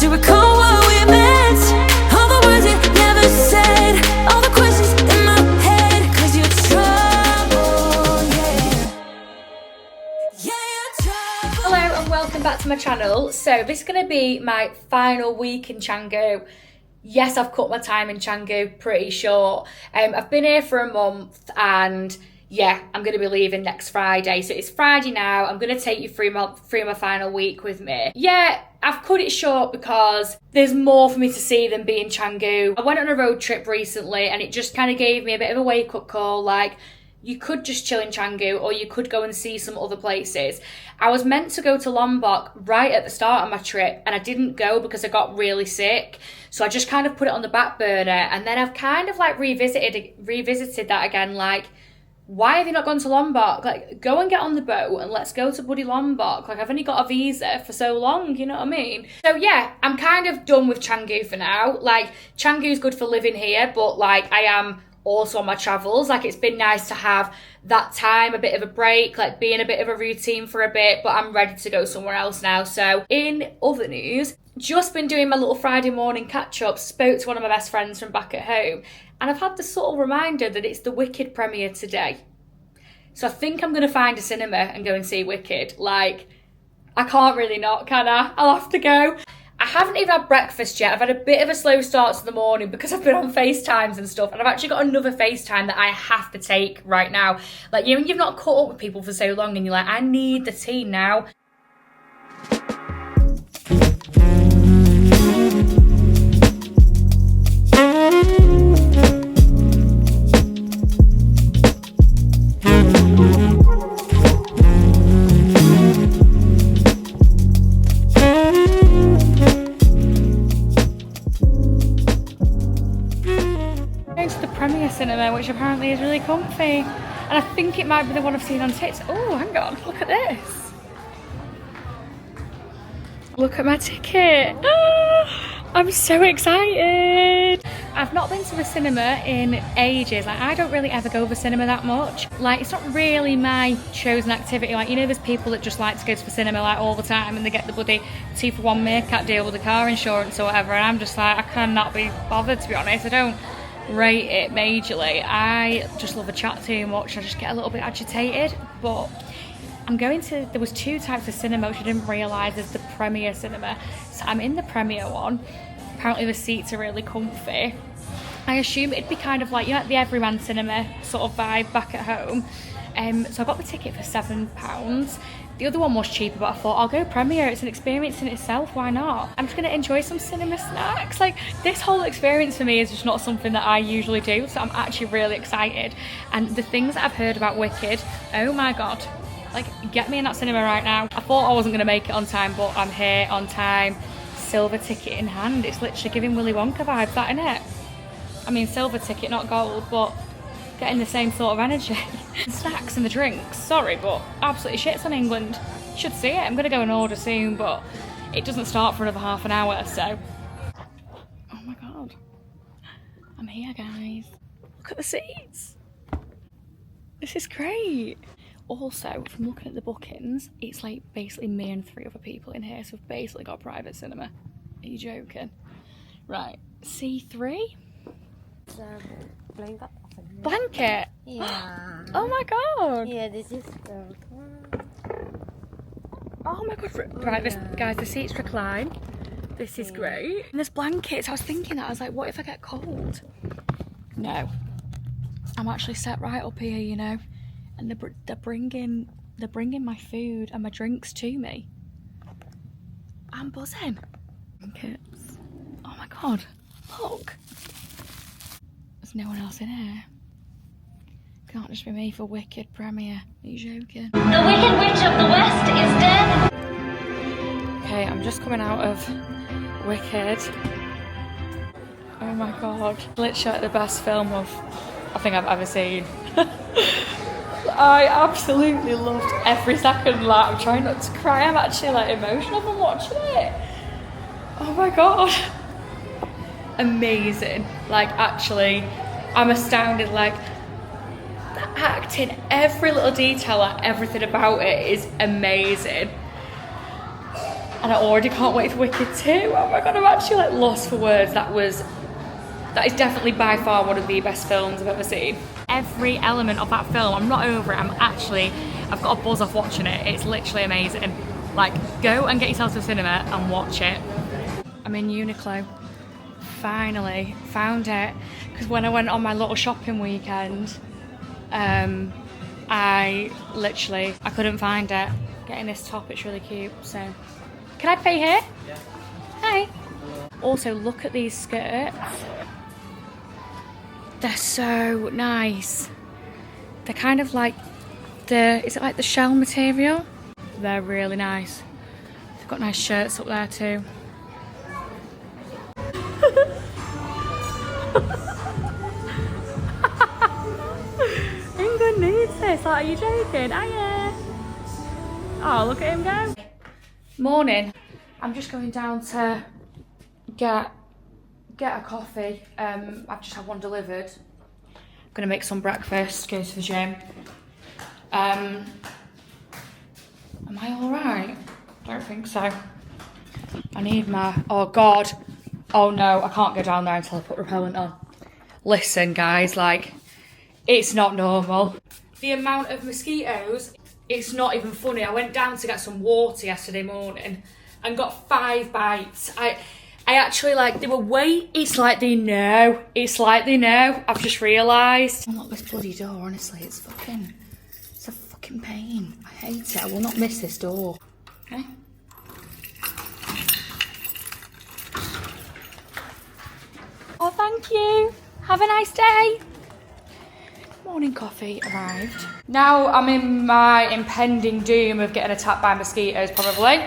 to recall what we meant. All the words you never said, all the questions in my head. Cause you're trouble, you're trouble. Hello and welcome back to my channel. So this is going to be my final week in Canggu. Yes, I've cut my time in Canggu pretty short. I've been here for a month and yeah, I'm going to be leaving next Friday. So it's Friday now. I'm going to take you through my final week with me. Yeah, I've cut it short because there's more for me to see than being Canggu. I went on a road trip recently and it just kind of gave me a bit of a wake-up call. Like, you could just chill in Canggu or you could go and see some other places. I was meant to go to Lombok right at the start of my trip and I didn't go because I got really sick. So I just kind of put it on the back burner, and then I've kind of like revisited that again. Like, why have you not gone to Lombok? Like, go and get on the boat and let's go to bloody Lombok. Like, I've only got a visa for so long, you know what I mean? So yeah, I'm kind of done with Canggu for now. Like, Canggu's good for living here, but like, I am also on my travels. Like, it's been nice to have that time, a bit of a break, like be in a bit of a routine for a bit, but I'm ready to go somewhere else now. So in other news, just been doing my little Friday morning catch up, spoke to one of my best friends from back at home, and I've had the subtle reminder that it's the Wicked premiere today. So I think I'm going to find a cinema and go and see Wicked. Like, I can't really not, can I? I'll have to go. I haven't even had breakfast yet. I've had a bit of a slow start to the morning because I've been on FaceTimes and stuff, and I've actually got another FaceTime that I have to take right now. Like, you know, you've not caught up with people for so long and you're like, I need the tea now. Cinema, which apparently is really comfy, and I think it might be the one I've seen on TikTok. Oh, hang on, look at this. Look at my ticket. Oh, I'm so excited. I've not been to the cinema in ages. Like, I don't really ever go to the cinema that much. Like, it's not really my chosen activity. Like, you know, there's people that just like to go to the cinema like all the time and they get the bloody 2-for-1 meerkat deal with the car insurance or whatever, and I'm just like, I cannot be bothered, to be honest. I don't rate it majorly. I just love a chat too much. I just get a little bit agitated. But I'm going to, there was 2 types of cinema which I didn't realise. There's the Premier cinema, so I'm in the Premier one. Apparently the seats are really comfy. I assume it'd be kind of like, you know, like the Everyman cinema sort of vibe back at home. So I got the ticket for £7. The other one was cheaper, but I thought I'll go Premier. It's an experience in itself, why not? I'm just going to enjoy some cinema snacks. Like, this whole experience for me is just not something that I usually do, so I'm actually really excited. And the things that I've heard about Wicked, oh my god. Like, get me in that cinema right now. I thought I wasn't going to make it on time, but I'm here on time. Silver ticket in hand. It's literally giving Willy Wonka vibes, that, innit? I mean, silver ticket, not gold, but getting the same sort of energy. Snacks and the drinks, sorry, but absolutely shits on England. Should see it. I'm gonna go and order soon, but it doesn't start for another half an hour, so. Oh my god. I'm here, guys. Look at the seats. This is great. Also, from looking at the bookings, it's like basically me and 3 other people in here, so we've basically got a private cinema. Are you joking? Right, C3? Blanket? Yeah. Oh my god. Yeah, this is the Oh my god. Right, this, guys, the seats recline. This is great. And there's blankets. I was thinking that. I was like, what if I get cold? No. I'm actually set right up here, you know. And they're bringing my food and my drinks to me. I'm buzzing. Blankets. Oh my god. Look. There's no one else in here. Can't just be me for Wicked premiere. Are you joking? The Wicked Witch of the West is dead. Okay, I'm just coming out of Wicked. Oh my god. Literally the best film I think I've ever seen. I absolutely loved every second. Like, I'm trying not to cry. I'm actually like emotional from watching it. Oh my god. Amazing. Like, actually, I'm astounded. Like, the acting, every little detail, like everything about it is amazing. and I already can't wait for Wicked 2. Oh my god, I'm actually like lost for words. That is definitely by far one of the best films I've ever seen. Every element of that film, I'm not over it. I've got a buzz off watching it. It's literally amazing. Like, go and get yourself to the cinema and watch it. I'm in Uniqlo. Finally found it, because when I went on my little shopping weekend, I couldn't find it. Getting this top, it's really cute. So, can I pay here? Yeah. Hi. Also, look at these skirts. They're so nice. They're kind of like is it like the shell material? They're really nice. They've got nice shirts up there too. England needs this. Like, are you joking? Hiya. Oh, look at him go. Morning. I'm just going down to get a coffee. I've just had one delivered. I'm gonna make some breakfast, go to the gym. Am I all right? Don't think so. I need my, oh god. Oh no, I can't go down there until I put repellent on. Listen guys, like, it's not normal. The amount of mosquitoes, it's not even funny. I went down to get some water yesterday morning and got 5 bites. I actually, like, they were it's like they know. I've just realised. Unlock this bloody door, honestly, it's a fucking pain. I hate it, I will not miss this door. Okay. Oh, thank you. Have a nice day. Morning coffee arrived. Now I'm in my impending doom of getting attacked by mosquitoes, probably.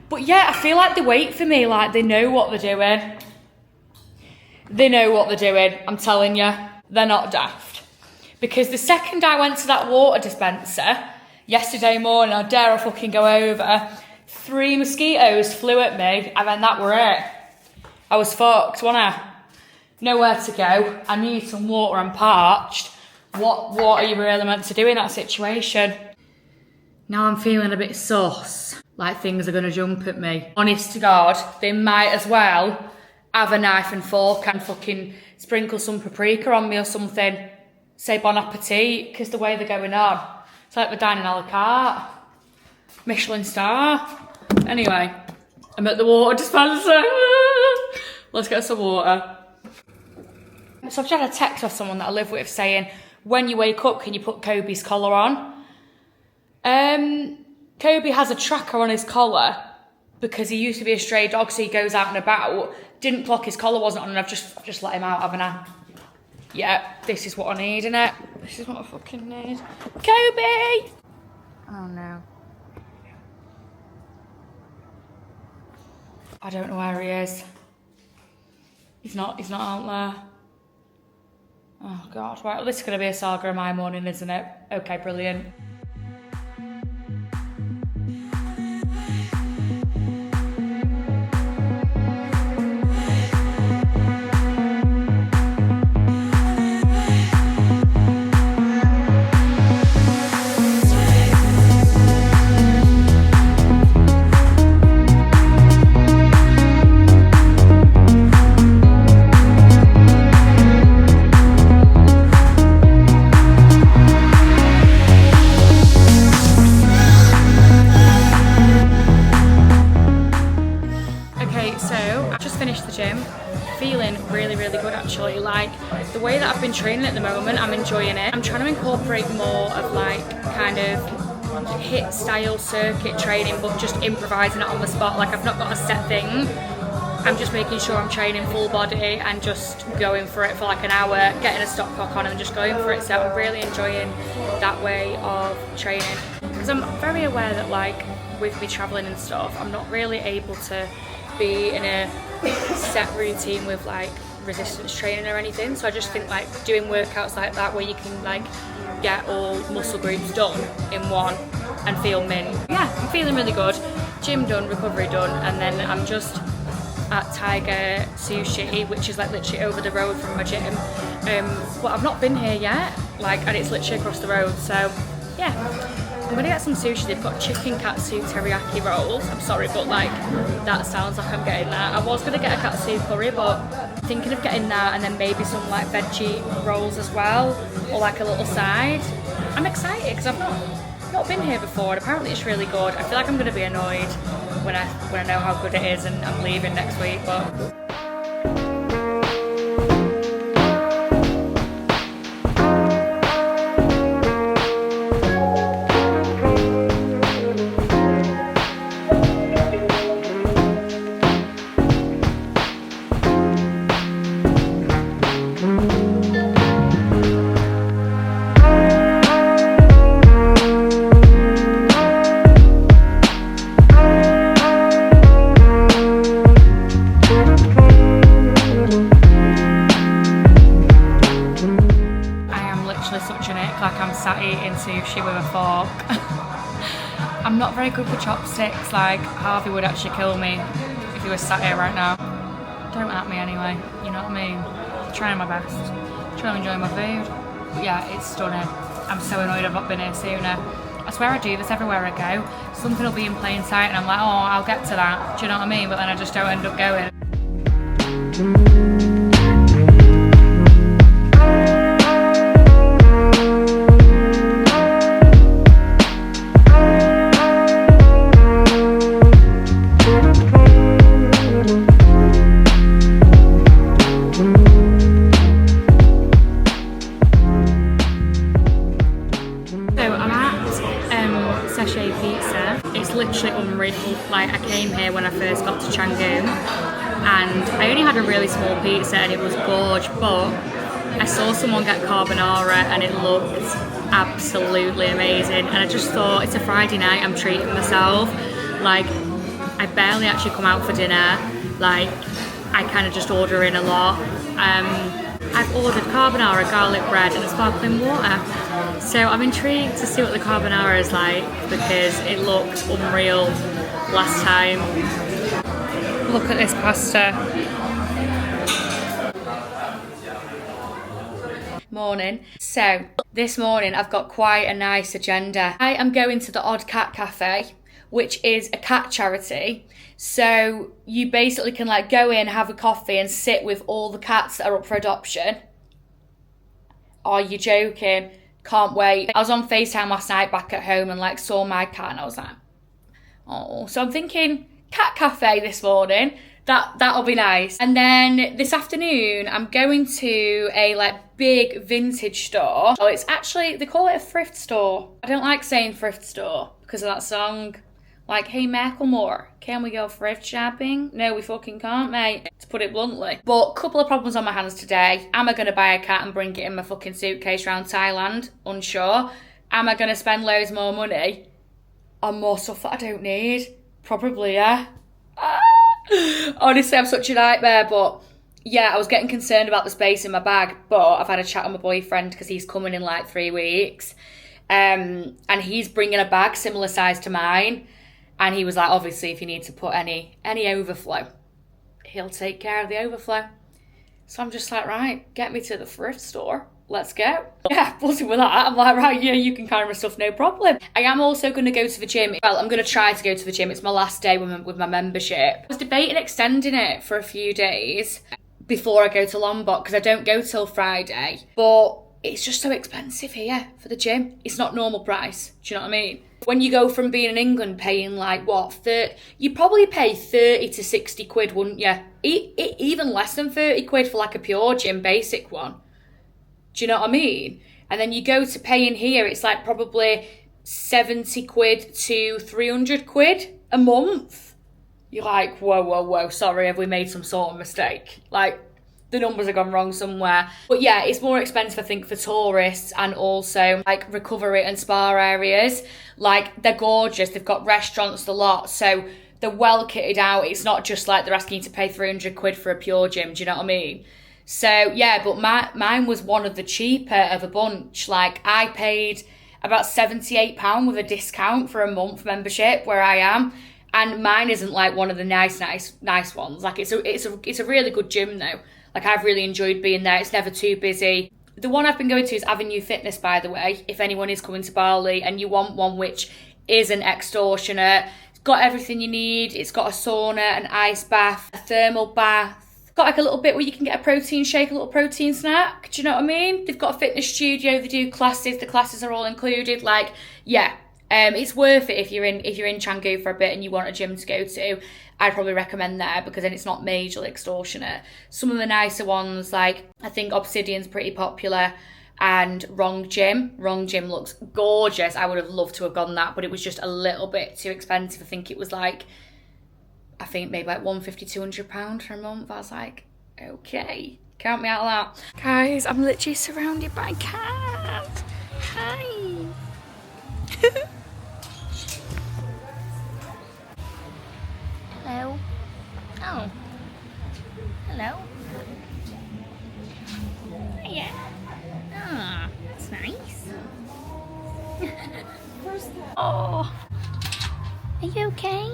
But yeah, I feel like they wait for me, like they know what they're doing. They know what they're doing, I'm telling you. They're not daft. Because the second I went to that water dispenser, yesterday morning, I dare I fucking go over, 3 mosquitoes flew at me, and then that were it. I was fucked, wasn't I? Nowhere to go. I need some water, I'm parched. What are you really meant to do in that situation? Now I'm feeling a bit sus, like things are gonna jump at me. Honest to God, they might as well have a knife and fork and fucking sprinkle some paprika on me or something. Say bon appetit, because the way they're going on, it's like we're dining a la carte. Michelin star. Anyway, I'm at the water dispenser. Let's get some water. So I've just had a text off someone that I live with saying, when you wake up, can you put Kobe's collar on? Kobe has a tracker on his collar because he used to be a stray dog, so he goes out and about. Didn't clock his collar wasn't on, and I've just let him out, haven't I? Yeah, this is what I need, innit? This is what I fucking need. Kobe! Oh no. I don't know where he is. He's not out there. Oh God, right, well this is gonna be a saga of my morning, isn't it? Okay, brilliant. The way that I've been training at the moment, I'm enjoying it. I'm trying to incorporate more of like kind of HIIT style circuit training, but just improvising it on the spot. Like I've not got a set thing. I'm just making sure I'm training full body and just going for it for like an hour, getting a stop clock on and just going for it. So I'm really enjoying that way of training. Because I'm very aware that like with me traveling and stuff, I'm not really able to be in a set routine with like resistance training or anything, so I just think like doing workouts like that where you can like get all muscle groups done in one and feel mint. Yeah, I'm feeling really good. Gym done, recovery done, and then I'm just at Tiger Sushi, which is like literally over the road from my gym, but I've not been here yet, like, and it's literally across the road, so yeah, I'm gonna get some sushi. They've got chicken katsu teriyaki rolls. I'm sorry, but like that sounds like I'm getting that. I was gonna get a katsu curry, but I'm thinking of getting that and then maybe some like veggie rolls as well, or like a little side. I'm excited because I've not been here before and apparently it's really good. I feel like I'm gonna be annoyed when I know how good it is and I'm leaving next week, but. Sushi with a fork. I'm not very good with chopsticks. Like Harvey would actually kill me if he was sat here right now. Don't at me anyway, you know what I mean? Trying my best, trying to enjoy my food. But yeah, it's stunning. I'm so annoyed I've not been here sooner. I swear I do this everywhere I go. Something will be in plain sight and I'm like, oh, I'll get to that. Do you know what I mean? But then I just don't end up going. Like I came here when I first got to Canggu and I only had a really small pizza and it was gorge, but I saw someone get carbonara and it looked absolutely amazing and I just thought it's a Friday night, I'm treating myself. Like I barely actually come out for dinner, like I kind of just order in a lot. I've ordered carbonara, garlic bread and a sparkling water. So I'm intrigued to see what the carbonara is like because it looked unreal last time. Look at this pasta. Morning. So this morning I've got quite a nice agenda. I am going to the Odd Cat Cafe, which is a cat charity. So you basically can like go in, have a coffee and sit with all the cats that are up for adoption. Are you joking? Can't wait. I was on FaceTime last night back at home and like saw my cat and I was like, oh. So I'm thinking cat cafe this morning. That'll be nice. And then this afternoon I'm going to a like big vintage store. Oh, it's actually, they call it a thrift store. I don't like saying thrift store because of that song. Like, hey Macklemore, can we go thrift shopping? No, we fucking can't, mate, to put it bluntly. But a couple of problems on my hands today. Am I going to buy a cat and bring it in my fucking suitcase around Thailand? Unsure. Am I going to spend loads more money on more stuff that I don't need? Probably, yeah. Honestly, I'm such a nightmare, but yeah, I was getting concerned about the space in my bag, but I've had a chat with my boyfriend because he's coming in like 3 weeks. And he's bringing a bag similar size to mine. And he was like, obviously, if you need to put any overflow, he'll take care of the overflow. So I'm just like, right, get me to the thrift store. Let's go. Yeah, buzzing with that. I'm like, right, yeah, you can carry my stuff, no problem. I am also going to go to the gym. Well, I'm going to try to go to the gym. It's my last day with my membership. I was debating extending it for a few days before I go to Lombok because I don't go till Friday. But it's just so expensive here for the gym. It's not normal price. Do you know what I mean? When you go from being in England paying like what, you'd probably pay 30 to 60 quid, wouldn't you? Even less than 30 quid for like a pure gym basic one. Do you know what I mean? And then you go to paying here, it's like probably 70 quid to 300 quid a month. You're like, whoa, sorry, have we made some sort of mistake? Like, the numbers have gone wrong somewhere. But yeah, it's more expensive, I think, for tourists and also like recovery and spa areas. Like, they're gorgeous. They've got restaurants, the lot. So they're well kitted out. It's not just like they're asking you to pay 300 quid for a pure gym. Do you know what I mean? So yeah, but mine was one of the cheaper of a bunch. Like, I paid about £78 with a discount for a month membership where I am. And mine isn't like one of the nice ones. Like, it's a really good gym though. Like, I've really enjoyed being there. It's never too busy. The one I've been going to is Avenue Fitness, by the way, if anyone is coming to Bali and you want one which isn't extortionate. It's got everything you need. It's got a sauna, an ice bath, a thermal bath. It's got like a little bit where you can get a protein shake, a little protein snack. Do you know what I mean? They've got a fitness studio, they do classes, the classes are all included. Like, yeah, it's worth it if you're in Canggu for a bit and you want a gym to go to. I'd probably recommend there because then it's not majorly extortionate. Some of the nicer ones, like I think Obsidian's pretty popular, and Wrong Gym looks gorgeous. I would have loved to have gone that, but it was just a little bit too expensive. I think it was like, maybe like £150-200 for a month. I was like, okay, count me out of that. Guys, I'm literally surrounded by cats. Hi. Hello. Oh. Hello. Hiya. Ah, that's nice. Oh. Are you okay?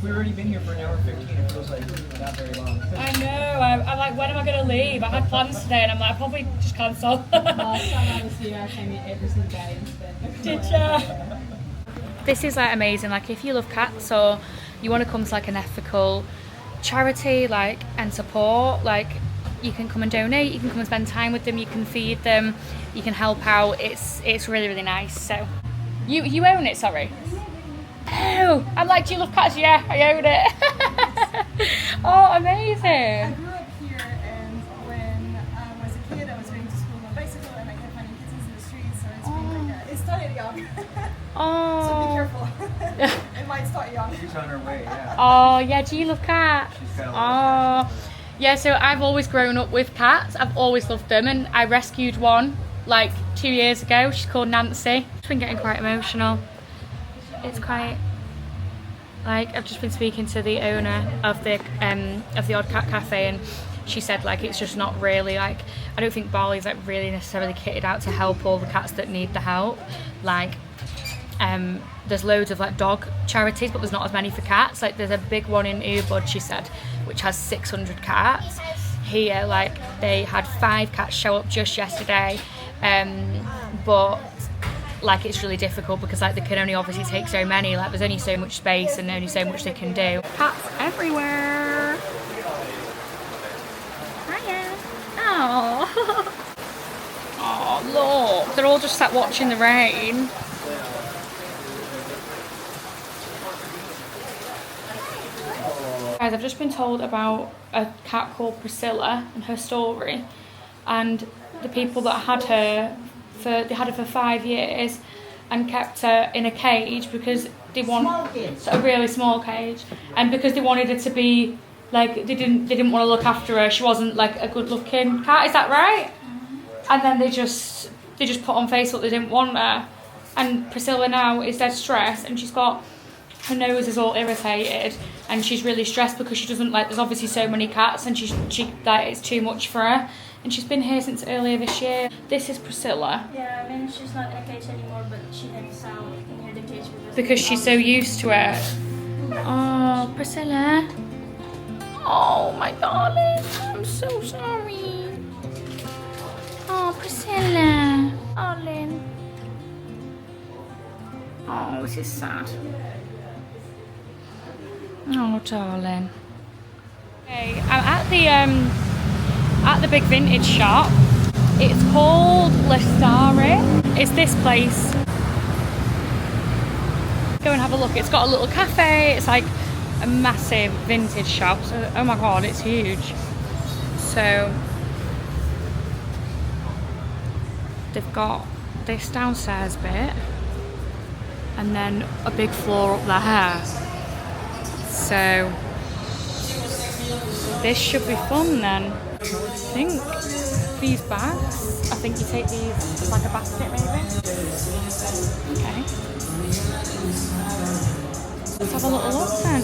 We've already been here for an hour 15. It feels like not very long. I know. I'm like, when am I going to leave? I had plans today and I'm like, I'll probably just cancel. Last time I was here, I came here every single day and spent. Did ya? This is like amazing. Like if you love cats or you want to come to like an ethical charity, like, and support, like you can come and donate, you can come and spend time with them, you can feed them, you can help out. It's really, really nice. So you own it, sorry. Oh, I'm like, do you love cats? Yeah, I own it. Oh, amazing. I grew up here, and when I was a kid, I was going to school on a bicycle, and I kept finding kittens in the streets, so it's been like that. It started young. Oh. So be careful. It might start young. She's on her way, yeah. Oh, yeah, do you love cats? She's got a lot of cats. Yeah, so I've always grown up with cats. I've always loved them, and I rescued one like 2 years ago. She's called Nancy. It's been getting quite emotional. It's quite, like, I've just been speaking to the owner of the Odd Cat Cafe, and she said like it's just not really, like, I don't think Bali's like really necessarily kitted out to help all the cats that need the help. Like there's loads of like dog charities, but there's not as many for cats. Like there's a big one in Ubud, she said, which has 600 cats. Here, like, they had 5 cats show up just yesterday, but like it's really difficult because like they can only obviously take so many. Like there's only so much space and only so much they can do. Cats everywhere. Hiya. Oh. Oh look, they're all just sat watching the rain. Guys, I've just been told about a cat called Priscilla and her story, and the people that had her they had her for 5 years and kept her in a cage because they a really small cage, and because they wanted her to be like, they didn't want to look after her. She wasn't like a good looking cat, is that right? And then they just put on Facebook they didn't want her, and Priscilla now is dead stressed, and she's got, her nose is all irritated, and she's really stressed because she doesn't like, there's obviously so many cats, and she like, it's too much for her. And she's been here since earlier this year. This is Priscilla. Yeah, I mean, she's not in a cage anymore, but she hangs out near the cage because she's so used to it. Oh, Priscilla. Oh, my darling. I'm so sorry. Oh, Priscilla. Darling. Oh, this is sad. Oh, darling. Okay, I'm at the big vintage shop. It's called Lestare. It's this place. Go and have a look. It's got a little cafe. It's like a massive vintage shop. So, oh my god, it's huge. So they've got this downstairs bit and then a big floor up there. So this should be fun then. I think these bags, I think you take these as like a basket maybe. Okay. Let's have a little look then.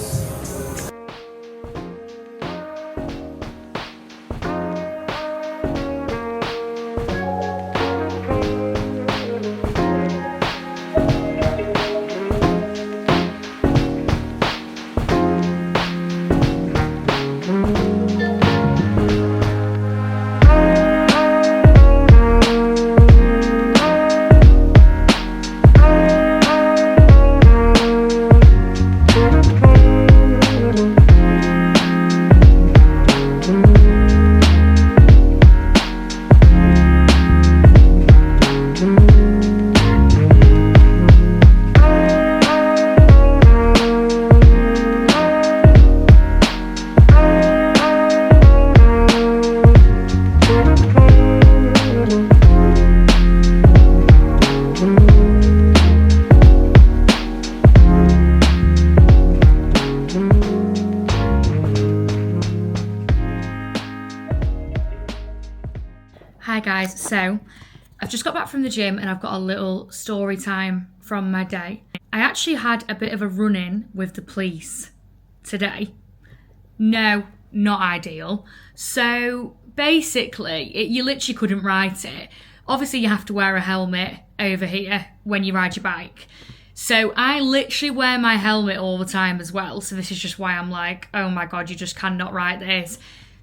Hi guys, so I've just got back from the gym and I've got a little story time from my day. I actually had a bit of a run-in with the police today. No, not ideal. So basically, you literally couldn't write it. Obviously you have to wear a helmet over here when you ride your bike. So I literally wear my helmet all the time as well. So this is just why I'm like, oh my God, you just cannot write this.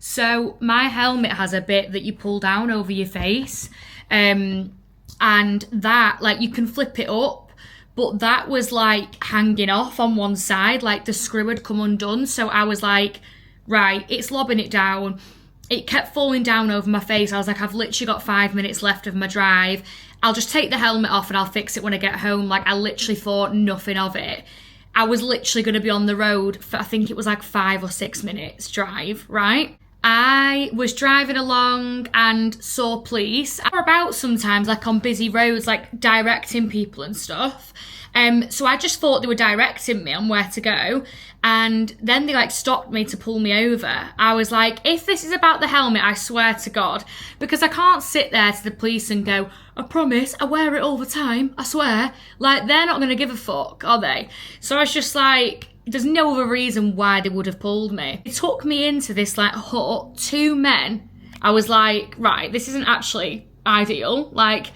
So my helmet has a bit that you pull down over your face, and that, like, you can flip it up, but that was like hanging off on one side, like the screw had come undone. So I was like, right, it's lobbing it down. It kept falling down over my face. I was like, I've literally got 5 minutes left of my drive. I'll just take the helmet off and I'll fix it when I get home. Like, I literally thought nothing of it. I was literally going to be on the road for, I think it was like 5 or 6 minutes drive, right? I was driving along and saw police. They're about sometimes, like on busy roads, like directing people and stuff. So I just thought they were directing me on where to go. And then they like stopped me to pull me over. I was like, if this is about the helmet, I swear to God, because I can't sit there to the police and go, I promise, I wear it all the time, I swear. Like, they're not going to give a fuck, are they? So I was just like, there's no other reason why they would have pulled me. They took me into this like hut, 2 men. I was like, right, this isn't actually ideal. Like,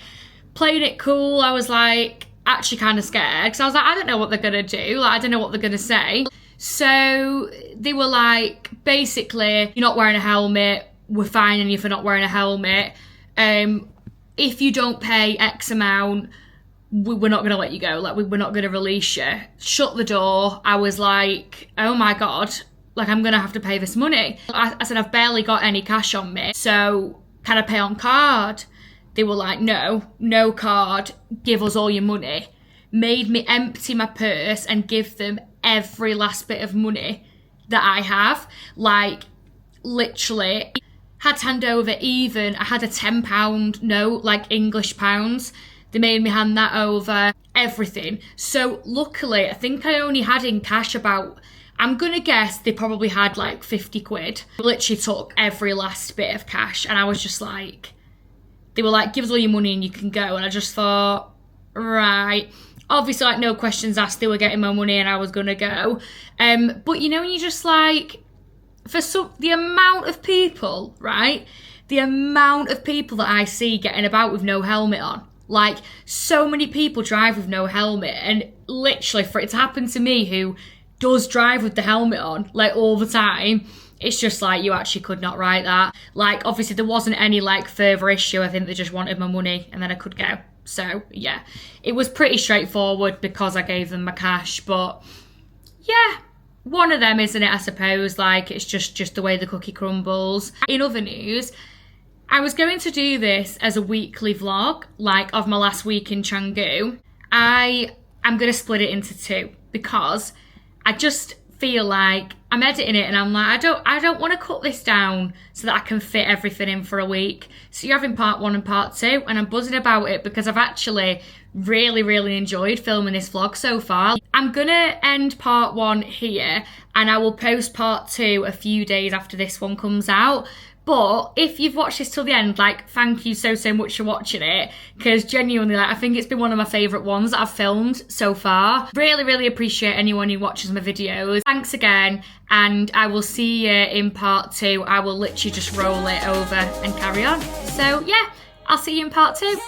playing it cool, I was like, actually kind of scared. Because I was like, I don't know what they're going to do. Like, I don't know what they're going to say. So they were like, basically, you're not wearing a helmet. We're fining you for not wearing a helmet. If you don't pay X amount, we're not going to let you go. Like, we're not going to release you. Shut the door. I was like, oh my God, like, I'm going to have to pay this money. I said, I've barely got any cash on me. So can I pay on card? They were like, no card. Give us all your money. Made me empty my purse and give them every last bit of money that I have. Like, literally had to hand over even, I had a £10 note, like English pounds. They made me hand that over, everything. So luckily, I think I only had in cash about, I'm gonna guess they probably had like 50 quid. Literally took every last bit of cash and I was just like, they were like, give us all your money and you can go. And I just thought, right. Obviously, like, no questions asked, they were getting my money and I was gonna go. But you know, you just like, for the amount of people, right? The amount of people that I see getting about with no helmet on. Like, so many people drive with no helmet, and literally for it to happen to me, who does drive with the helmet on, like, all the time, It's just like, you actually could not write that. Like, obviously there wasn't any like further issue. I think they just wanted my money and then I could go. So yeah, it was pretty straightforward because I gave them my cash. But yeah, one of them, isn't it, I suppose? Like, it's just the way the cookie crumbles. In other news, I was going to do this as a weekly vlog, like of my last week in Canggu. I'm going to split it into 2 because I just feel like I'm editing it and I'm like, I don't want to cut this down so that I can fit everything in for a week. So you're having part 1 and part 2, and I'm buzzing about it because I've actually really enjoyed filming this vlog so far. I'm gonna end part 1 here and I will post part 2 a few days after this one comes out. But if you've watched this till the end, like, thank you so much for watching it, because genuinely, like, I think it's been one of my favourite ones that I've filmed so far. Really appreciate anyone who watches my videos. Thanks again, and I will see you in part 2. I will literally just roll it over and carry on. So yeah, I'll see you in part 2.